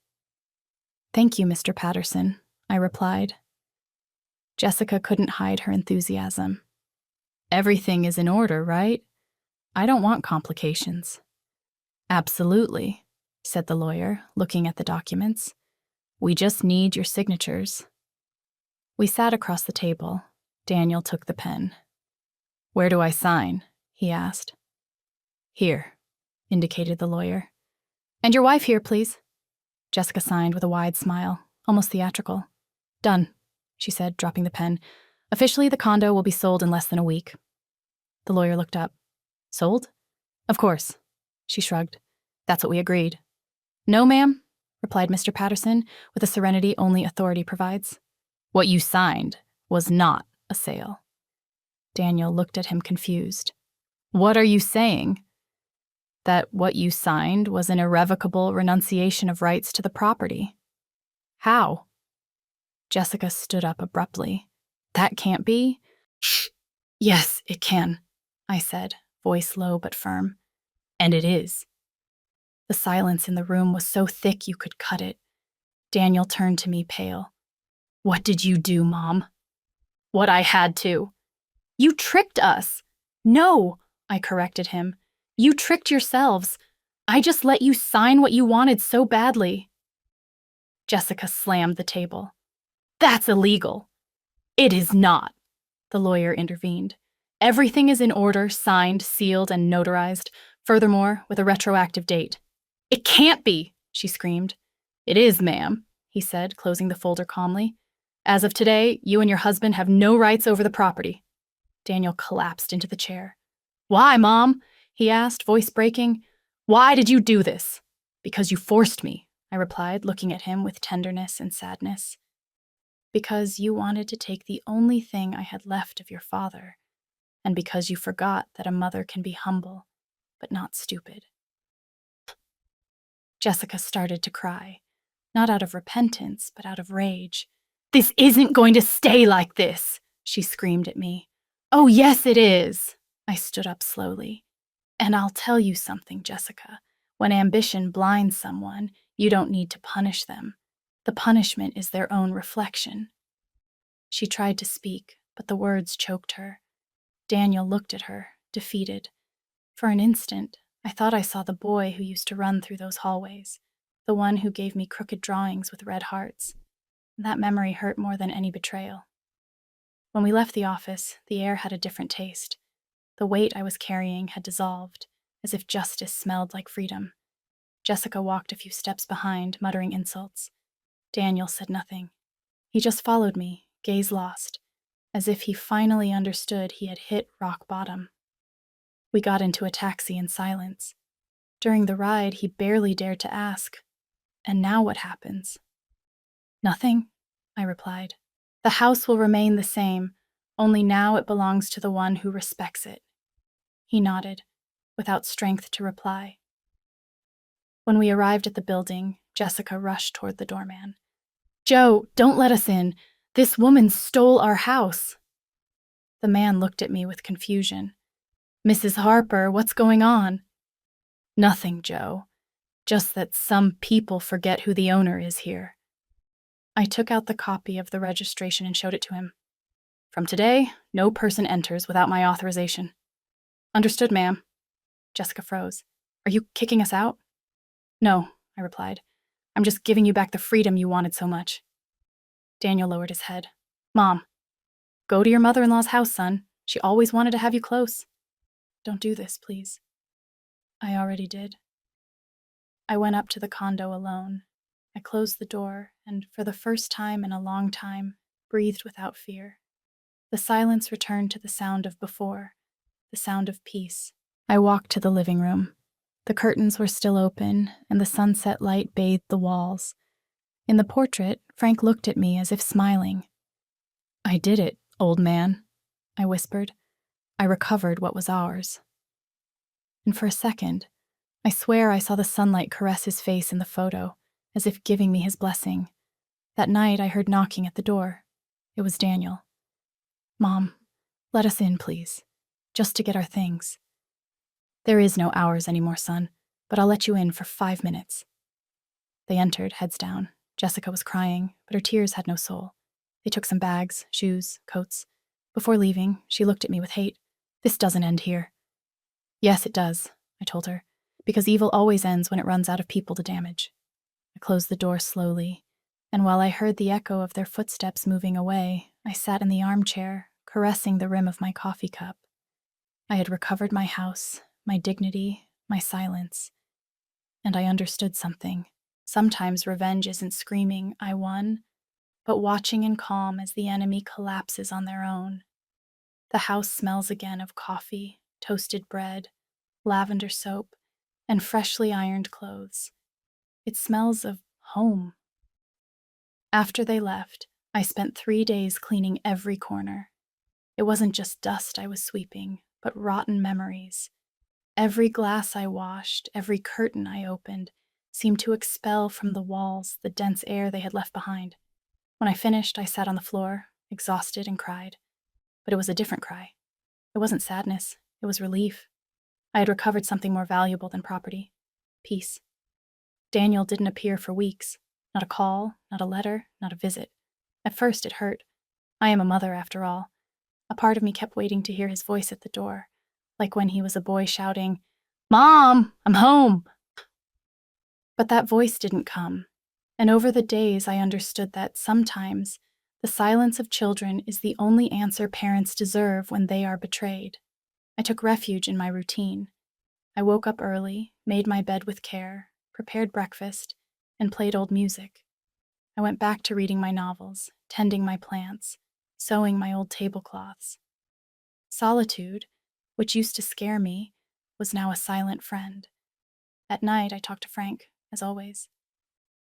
Thank you, Mr. Patterson, I replied. Jessica couldn't hide her enthusiasm. Everything is in order, right? I don't want complications. Absolutely, said the lawyer, looking at the documents. We just need your signatures. We sat across the table. Daniel took the pen. Where do I sign? He asked. Here, indicated the lawyer. And your wife here, please. Jessica signed with a wide smile, almost theatrical. Done, she said, dropping the pen. Officially, the condo will be sold in less than a week. The lawyer looked up. Sold? Of course, she shrugged. That's what we agreed. No, ma'am, replied Mr. Patterson, with a serenity only authority provides. What you signed was not a sale. Daniel looked at him confused. What are you saying? That what you signed was an irrevocable renunciation of rights to the property. How? Jessica stood up abruptly. That can't be. Shh. Yes, it can, I said, voice low but firm. And it is. The silence in the room was so thick you could cut it. Daniel turned to me pale. What did you do, Mom? What I had to. You tricked us. No, I corrected him. You tricked yourselves. I just let you sign what you wanted so badly. Jessica slammed the table. That's illegal. It is not, the lawyer intervened. Everything is in order, signed, sealed, and notarized, furthermore, with a retroactive date. It can't be, she screamed. It is, ma'am, he said, closing the folder calmly. As of today, you and your husband have no rights over the property. Daniel collapsed into the chair. Why, Mom? He asked, voice breaking. Why did you do this? Because you forced me, I replied, looking at him with tenderness and sadness. Because you wanted to take the only thing I had left of your father, and because you forgot that a mother can be humble, but not stupid. Jessica started to cry, not out of repentance, but out of rage. This isn't going to stay like this, she screamed at me. Oh, yes, it is. I stood up slowly. And I'll tell you something, Jessica. When ambition blinds someone, you don't need to punish them. The punishment is their own reflection. She tried to speak, but the words choked her. Daniel looked at her, defeated. For an instant, I thought I saw the boy who used to run through those hallways, the one who gave me crooked drawings with red hearts. That memory hurt more than any betrayal. When we left the office, the air had a different taste. The weight I was carrying had dissolved, as if justice smelled like freedom. Jessica walked a few steps behind, muttering insults. Daniel said nothing. He just followed me, gaze lost, as if he finally understood he had hit rock bottom. We got into a taxi in silence. During the ride, he barely dared to ask, "And now what happens?" "Nothing," I replied. "The house will remain the same, only now it belongs to the one who respects it." He nodded, without strength to reply. When we arrived at the building, Jessica rushed toward the doorman. "Joe, don't let us in. This woman stole our house." The man looked at me with confusion. "Mrs. Harper, what's going on?" "Nothing, Joe. Just that some people forget who the owner is here." I took out the copy of the registration and showed it to him. "From today, no person enters without my authorization." "Understood, ma'am." Jessica froze. "Are you kicking us out?" "No," I replied. "I'm just giving you back the freedom you wanted so much." Daniel lowered his head. "Mom, go to your mother-in-law's house, son. She always wanted to have you close." "Don't do this, please." I already did. I went up to the condo alone. I closed the door and, for the first time in a long time, breathed without fear. The silence returned to the sound of before, the sound of peace. I walked to the living room. The curtains were still open, and the sunset light bathed the walls. In the portrait, Frank looked at me as if smiling. "I did it, old man," I whispered. "I recovered what was ours." And for a second, I swear I saw the sunlight caress his face in the photo, as if giving me his blessing. That night I heard knocking at the door. It was Daniel. "Mom, let us in, please. Just to get our things." "There is no ours anymore, son, but I'll let you in for 5 minutes." They entered, heads down. Jessica was crying, but her tears had no soul. They took some bags, shoes, coats. Before leaving, she looked at me with hate. "This doesn't end here." "Yes, it does," I told her, "because evil always ends when it runs out of people to damage." I closed the door slowly, and while I heard the echo of their footsteps moving away, I sat in the armchair, caressing the rim of my coffee cup. I had recovered my house, my dignity, my silence, and I understood something. Sometimes revenge isn't screaming, "I won," but watching in calm as the enemy collapses on their own. The house smells again of coffee, toasted bread, lavender soap, and freshly ironed clothes. It smells of home. After they left, I spent 3 days cleaning every corner. It wasn't just dust I was sweeping, but rotten memories. Every glass I washed, every curtain I opened, seemed to expel from the walls the dense air they had left behind. When I finished, I sat on the floor, exhausted, and cried. But it was a different cry. It wasn't sadness, it was relief. I had recovered something more valuable than property: peace. Daniel didn't appear for weeks. Not a call, not a letter, not a visit. At first, it hurt. I am a mother, after all. A part of me kept waiting to hear his voice at the door, like when he was a boy shouting, "Mom, I'm home!" But that voice didn't come, and over the days I understood that sometimes the silence of children is the only answer parents deserve when they are betrayed. I took refuge in my routine. I woke up early, made my bed with care, prepared breakfast, and played old music. I went back to reading my novels, tending my plants, sewing my old tablecloths. Solitude, which used to scare me, was now a silent friend. At night, I talked to Frank, as always.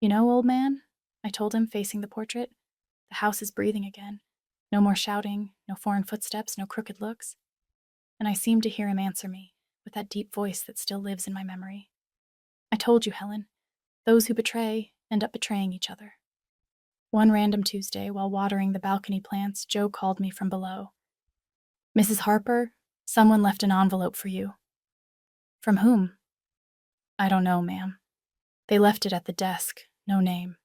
"You know, old man," I told him, facing the portrait, "the house is breathing again. No more shouting, no foreign footsteps, no crooked looks." And I seemed to hear him answer me, with that deep voice that still lives in my memory. "I told you, Helen, those who betray end up betraying each other." One random Tuesday, while watering the balcony plants, Joe called me from below. "Mrs. Harper, someone left an envelope for you." "From whom?" "I don't know, ma'am. They left it at the desk, no name."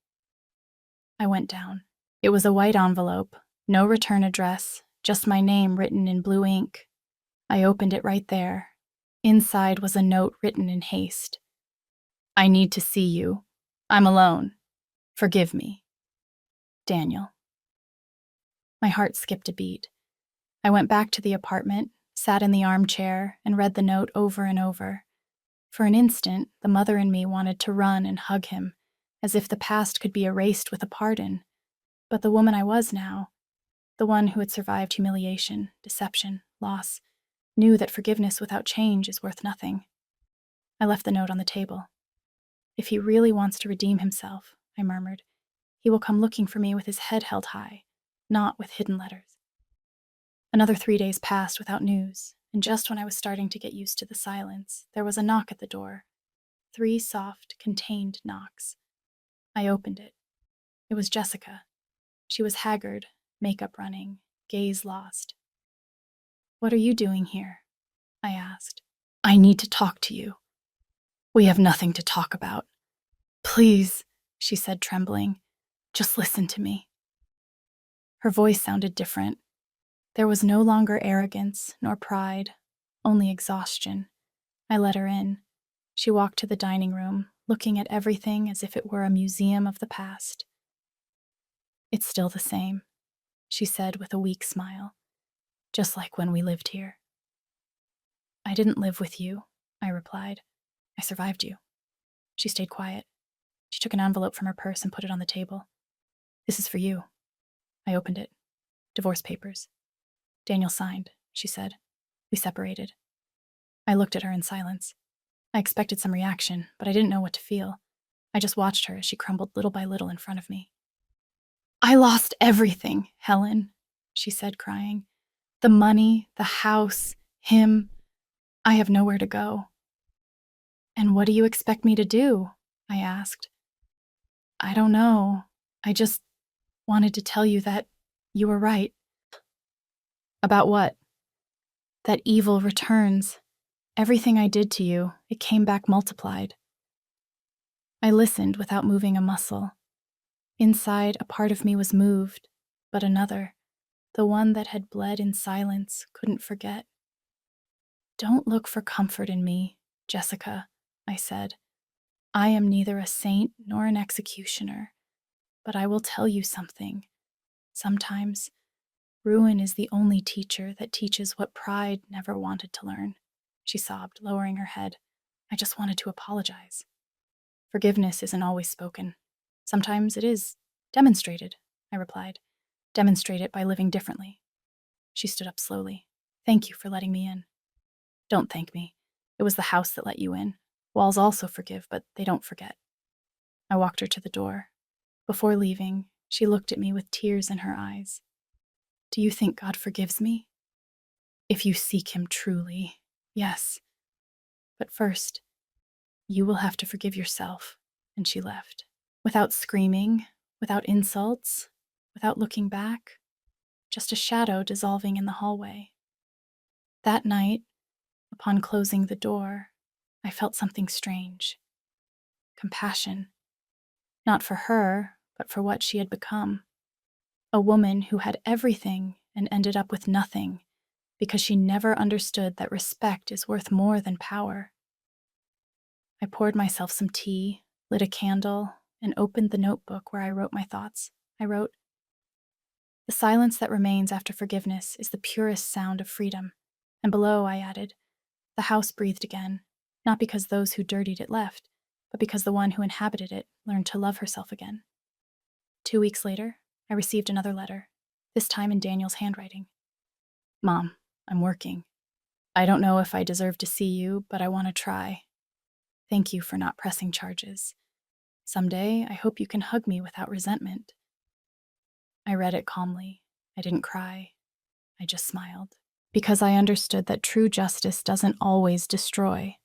I went down. It was a white envelope, no return address, just my name written in blue ink. I opened it right there. Inside was a note written in haste. "I need to see you. I'm alone. Forgive me. Daniel." My heart skipped a beat. I went back to the apartment, sat in the armchair, and read the note over and over. For an instant, the mother in me wanted to run and hug him, as if the past could be erased with a pardon. But the woman I was now, the one who had survived humiliation, deception, loss, knew that forgiveness without change is worth nothing. I left the note on the table. "If he really wants to redeem himself," I murmured, "he will come looking for me with his head held high, not with hidden letters." Another 3 days passed without news, and just when I was starting to get used to the silence, there was a knock at the door. 3 soft, contained knocks. I opened it. It was Jessica. She was haggard, makeup running, gaze lost. "What are you doing here?" I asked. "I need to talk to you." "We have nothing to talk about." "Please," she said, trembling. "Just listen to me." Her voice sounded different. There was no longer arrogance nor pride, only exhaustion. I let her in. She walked to the dining room, looking at everything as if it were a museum of the past. "It's still the same," she said with a weak smile, "just like when we lived here." "I didn't live with you," I replied. "I survived you." She stayed quiet. She took an envelope from her purse and put it on the table. "This is for you." I opened it. "Divorce papers." "Daniel signed," she said. "We separated." I looked at her in silence. I expected some reaction, but I didn't know what to feel. I just watched her as she crumbled little by little in front of me. "I lost everything, Helen," she said, crying. "The money, the house, him. I have nowhere to go." "And what do you expect me to do?" I asked. "I don't know. I just wanted to tell you that you were right." "About what?" "That evil returns. Everything I did to you, it came back multiplied." I listened without moving a muscle. Inside, a part of me was moved, but another, the one that had bled in silence, couldn't forget. "Don't look for comfort in me, Jessica," I said. "I am neither a saint nor an executioner, but I will tell you something. Sometimes, ruin is the only teacher that teaches what pride never wanted to learn." She sobbed, lowering her head. "I just wanted to apologize. Forgiveness isn't always spoken. Sometimes it is demonstrated," I replied. "Demonstrate it by living differently." She stood up slowly. "Thank you for letting me in." "Don't thank me. It was the house that let you in. Walls also forgive, but they don't forget." I walked her to the door. Before leaving, she looked at me with tears in her eyes. Do you think God forgives me? If you seek him truly, yes. But first, you will have to forgive yourself. And she left. Without screaming, without insults, without looking back, just a shadow dissolving in the hallway. That night, upon closing the door, I felt something strange. Compassion. Not for her, but for what she had become. A woman who had everything and ended up with nothing because she never understood that respect is worth more than power. I poured myself some tea, lit a candle, and opened the notebook where I wrote my thoughts. I wrote, "The silence that remains after forgiveness is the purest sound of freedom." And below, I added, "The house breathed again, not because those who dirtied it left, but because the one who inhabited it learned to love herself again." 2 weeks later, I received another letter, this time in Daniel's handwriting. "Mom, I'm working. I don't know if I deserve to see you, but I want to try. Thank you for not pressing charges. Someday, I hope you can hug me without resentment." I read it calmly. I didn't cry. I just smiled. Because I understood that true justice doesn't always destroy.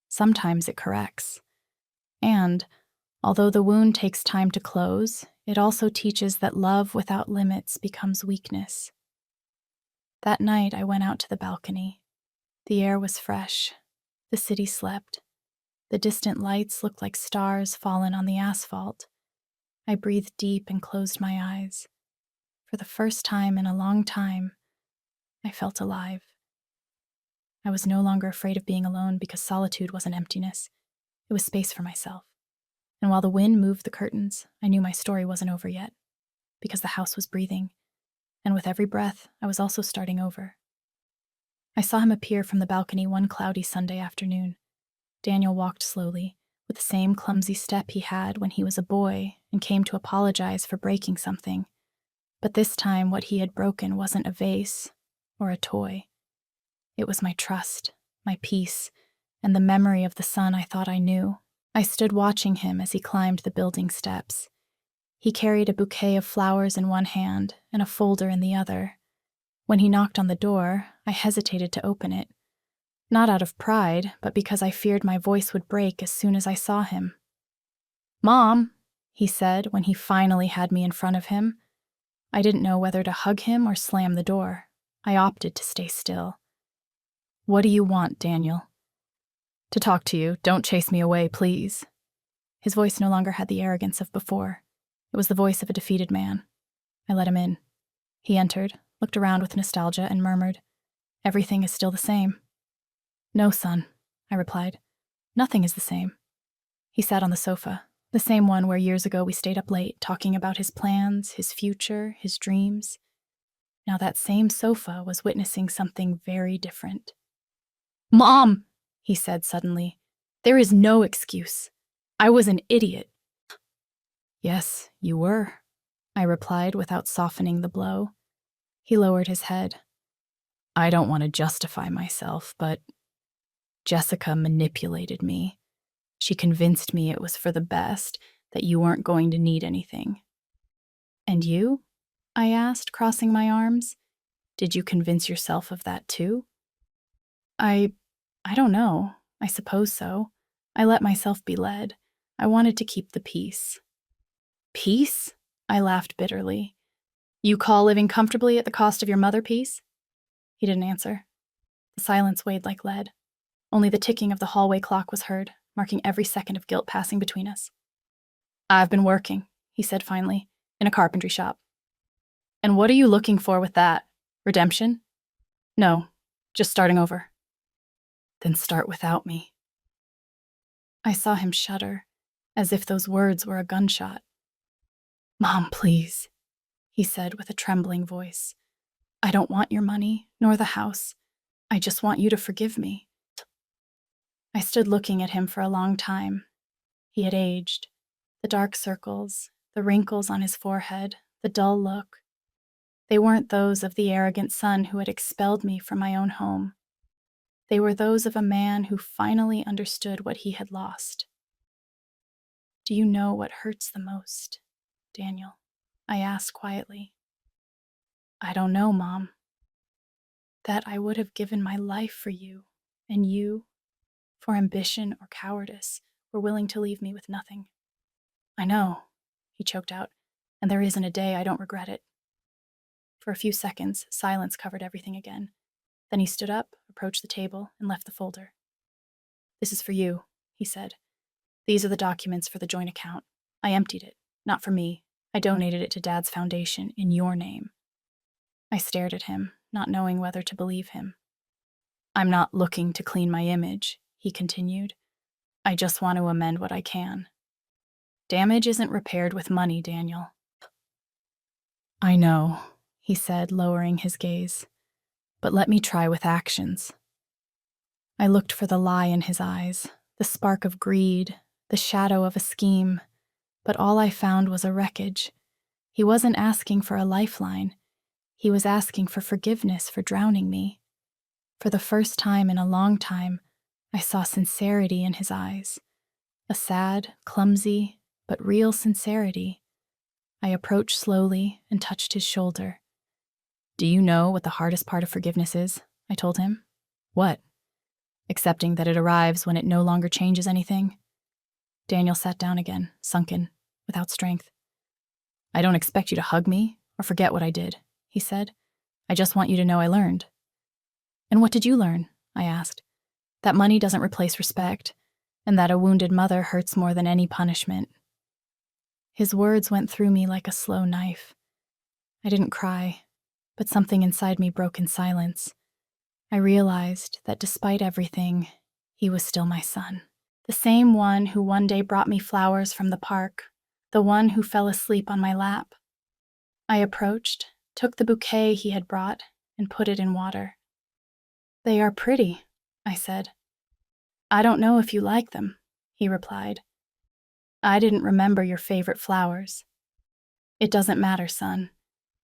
Sometimes it corrects. And, although the wound takes time to close, it also teaches that love without limits becomes weakness. That night, I went out to the balcony. The air was fresh. The city slept. The distant lights looked like stars fallen on the asphalt. I breathed deep and closed my eyes. For the first time in a long time, I felt alive. I was no longer afraid of being alone because solitude wasn't emptiness. It was space for myself. And while the wind moved the curtains, I knew my story wasn't over yet, because the house was breathing. And with every breath, I was also starting over. I saw him appear from the balcony one cloudy Sunday afternoon. Daniel walked slowly, with the same clumsy step he had when he was a boy and came to apologize for breaking something. But this time, what he had broken wasn't a vase or a toy. It was my trust, my peace, and the memory of the son I thought I knew. I stood watching him as he climbed the building steps. He carried a bouquet of flowers in one hand and a folder in the other. When he knocked on the door, I hesitated to open it. Not out of pride, but because I feared my voice would break as soon as I saw him. "Mom," he said when he finally had me in front of him. I didn't know whether to hug him or slam the door. I opted to stay still. "What do you want, Daniel?" "To talk to you. Don't chase me away, please." His voice no longer had the arrogance of before. It was the voice of a defeated man. I let him in. He entered, looked around with nostalgia, and murmured, "Everything is still the same." "No, son," I replied. "Nothing is the same." He sat on the sofa, the same one where years ago we stayed up late, talking about his plans, his future, his dreams. Now that same sofa was witnessing something very different. "Mom," he said suddenly, "there is no excuse. I was an idiot." "Yes, you were," I replied without softening the blow. He lowered his head. "I don't want to justify myself, but Jessica manipulated me. She convinced me it was for the best, that you weren't going to need anything." "And you?" I asked, crossing my arms. "Did you convince yourself of that too?" I don't know. I suppose so. I let myself be led. I wanted to keep the peace." "Peace?" I laughed bitterly. "You call living comfortably at the cost of your mother peace?" He didn't answer. The silence weighed like lead. Only the ticking of the hallway clock was heard, marking every second of guilt passing between us. "I've been working," he said finally, "in a carpentry shop." "And what are you looking for with that? Redemption?" "No, just starting over." "Then start without me." I saw him shudder, as if those words were a gunshot. "Mom, please," he said with a trembling voice. "I don't want your money, nor the house. I just want you to forgive me." I stood looking at him for a long time. He had aged. The dark circles, the wrinkles on his forehead, the dull look. They weren't those of the arrogant son who had expelled me from my own home. They were those of a man who finally understood what he had lost. Do you know what hurts the most, Daniel? I asked quietly. I don't know, Mom. That I would have given my life for you, and you, for ambition or cowardice, were willing to leave me with nothing. I know, he choked out, and there isn't a day I don't regret it. For a few seconds, silence covered everything again. Then he stood up, approached the table, and left the folder. This is for you, he said. These are the documents for the joint account. I emptied it, not for me. I donated it to Dad's foundation in your name. I stared at him, not knowing whether to believe him. I'm not looking to clean my image, he continued. I just want to amend what I can. Damage isn't repaired with money, Daniel. I know, he said, lowering his gaze. But let me try with actions. I looked for the lie in his eyes, the spark of greed, the shadow of a scheme, but all I found was a wreckage. He wasn't asking for a lifeline. He was asking for forgiveness for drowning me. For the first time in a long time, I saw sincerity in his eyes. A sad, clumsy, but real sincerity. I approached slowly and touched his shoulder. Do you know what the hardest part of forgiveness is? I told him. What? Accepting that it arrives when it no longer changes anything? Daniel sat down again, sunken, without strength. I don't expect you to hug me or forget what I did, he said. I just want you to know I learned. And what did you learn? I asked. That money doesn't replace respect, and that a wounded mother hurts more than any punishment. His words went through me like a slow knife. I didn't cry, but something inside me broke in silence. I realized that despite everything, he was still my son. The same one who one day brought me flowers from the park, the one who fell asleep on my lap. I approached, took the bouquet he had brought, and put it in water. They are pretty, I said. I don't know if you like them, he replied. I didn't remember your favorite flowers. It doesn't matter, son.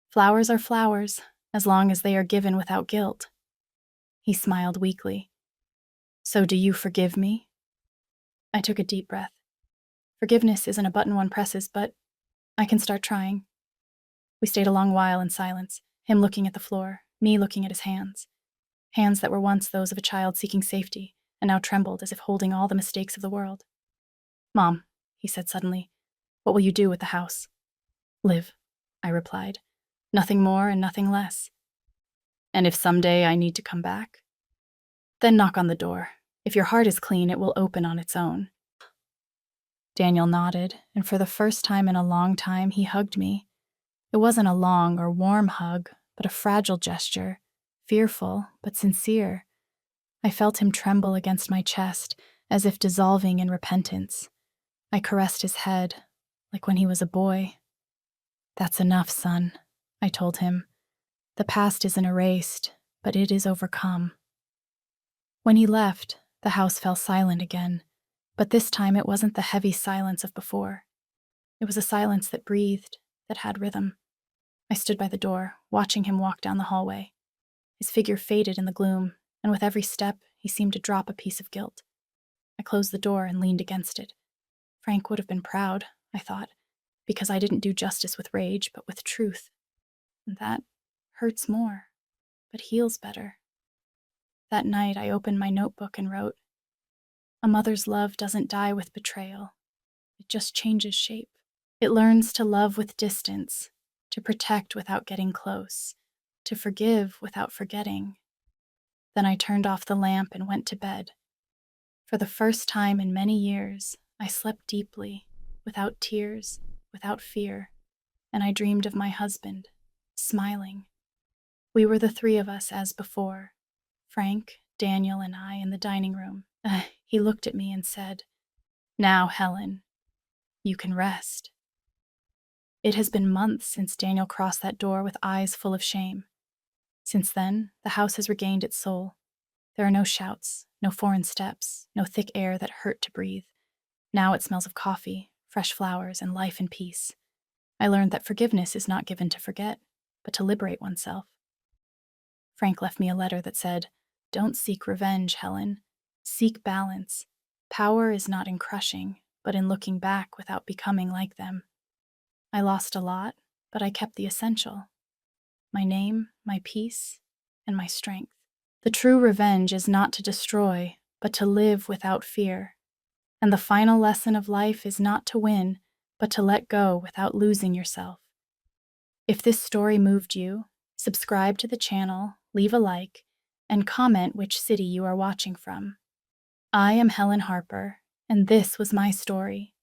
Flowers are flowers, as long as they are given without guilt. He smiled weakly. So do you forgive me? I took a deep breath. Forgiveness isn't a button one presses, but I can start trying. We stayed a long while in silence, him looking at the floor, me looking at his hands. Hands that were once those of a child seeking safety, and now trembled as if holding all the mistakes of the world. Mom, he said suddenly, what will you do with the house? Live, I replied. Nothing more and nothing less. And if someday I need to come back? Then knock on the door. If your heart is clean, it will open on its own. Daniel nodded, and for the first time in a long time, he hugged me. It wasn't a long or warm hug, but a fragile gesture, fearful but sincere. I felt him tremble against my chest, as if dissolving in repentance. I caressed his head, like when he was a boy. That's enough, son, I told him. The past isn't erased, but it is overcome. When he left, the house fell silent again, but this time it wasn't the heavy silence of before. It was a silence that breathed, that had rhythm. I stood by the door, watching him walk down the hallway. His figure faded in the gloom, and with every step, he seemed to drop a piece of guilt. I closed the door and leaned against it. Frank would have been proud, I thought, because I didn't do justice with rage, but with truth. And that hurts more, but heals better. That night, I opened my notebook and wrote, A mother's love doesn't die with betrayal. It just changes shape. It learns to love with distance, to protect without getting close, to forgive without forgetting. Then I turned off the lamp and went to bed. For the first time in many years, I slept deeply, without tears, without fear, and I dreamed of my husband, smiling. We were the three of us as before, Frank, Daniel, and I in the dining room. He looked at me and said, Now, Helen, you can rest. It has been months since Daniel crossed that door with eyes full of shame. Since then, the house has regained its soul. There are no shouts, no foreign steps, no thick air that hurt to breathe. Now it smells of coffee, fresh flowers, and life and peace. I learned that forgiveness is not given to forget, but to liberate oneself. Frank left me a letter that said, Don't seek revenge, Helen. Seek balance. Power is not in crushing, but in looking back without becoming like them. I lost a lot, but I kept the essential: my name, my peace, and my strength. The true revenge is not to destroy, but to live without fear. And the final lesson of life is not to win, but to let go without losing yourself. If this story moved you, subscribe to the channel, leave a like, and comment which city you are watching from. I am Helen Harper, and this was my story.